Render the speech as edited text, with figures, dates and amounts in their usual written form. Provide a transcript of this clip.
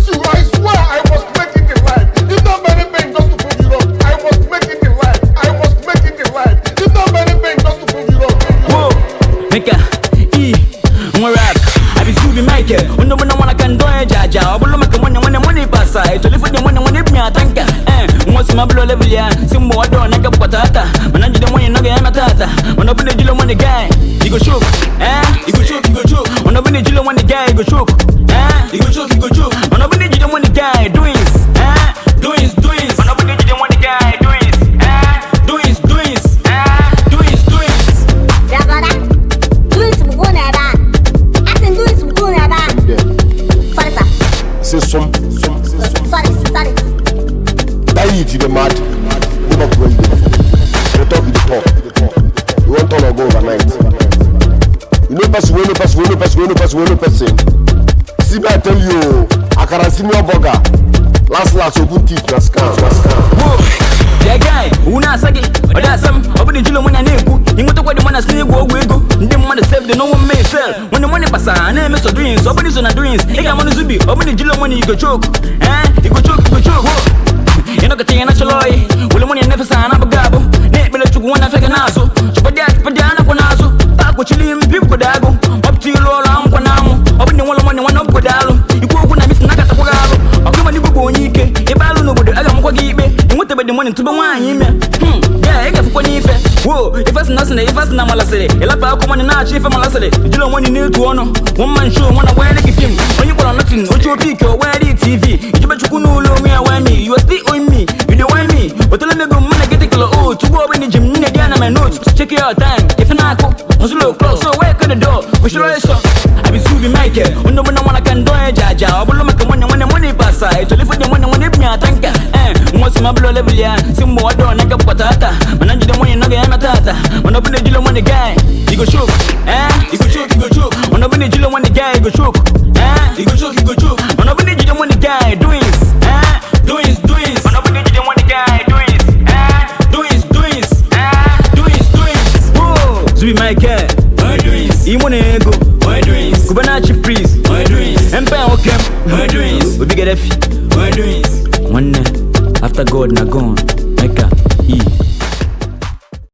promise you, I swear I must make it in life. If not many pain just to prove you wrong, I must make it in life. I must make it in life. If not many pain just to prove you wrong. Whoa, Mecca, rap. I be Subi Michael. No one can do it, Jaja. But look at money pass. I told you for the money, me a tanker. What's my blow level? Yeah, some more don't like a patata. When I didn't want you, no game at that. When I open the Jilo money guy, he go choke. He go choke, he go choke. When I open the Jilo money guy, he go choke. He go choke, he go choke. When I open the Jilo money guy, doings. Doings. When I open the Jilo money guy, doings. Doings. Yeah, brother. Doings will go never. I think doings will go never. Sorry, sir. Say some. Sorry. That eat the mad. Go back where you did. You talk with the talk. You won't turn or go overnight. You know person. See me, I tell you, I can see your burger. Last, open teeth, na scam. Yeah, guy, una sagi, or that's some. Open the Jilo when I need you. You want to go the man as nigga go. Them want to save the no one may sell. When the money pass, I name Mr. Dreams. Open this on a dreams. Hey, I'm on the Zubi. Open the Jilo money, you go choke. You go choke. You know, getting a natural oil. Well, the money never sign up a gabo. Net below to one after an asso. Padana Conazo. Taco Chili, people could go. Up to you, Lola, I'm Conamo. Open the one up with Dalo. You go when I miss Nakata Pogalo. I'll come and you go Nike. If I don't know what I'm going to give me, you want to bet the money to the wine. Yeah, I got for whoa, if that's nothing, if that's not Malasade, a lot of common and not chief of Malasade. You don't want to kneel to honor. One man show, one away like a film. When you put on nothing, what you pick or wear the TV. You bet you couldn't know me, I want me. You are still on me, you don't want me. But let me go, man, I get a kilo. Oh, to go in the gym, again, my notes. Check your time. If an I cook, was low close, so where can the door? We should always so. I be Subi Michael. When no one can do it, Jaja. But look at money pass. I told you for the money, me a tanker. What's my blow level? Yeah, some more don't like a patata. When I didn't want you, no game at that. When I open the Jilo money guy, he go choke. He go choke. When I open the Jilo money guy, he go choke. He go choke. When I open the Jilo money guy, doings. When I open the Jilo money guy, doings. Whoa, Zubi Michael. My dreams. Imonego. My dreams. Kubana chief priest. My dreams. Empire Okem. My dreams. We big at My dreams. One after God na gone. Mecca.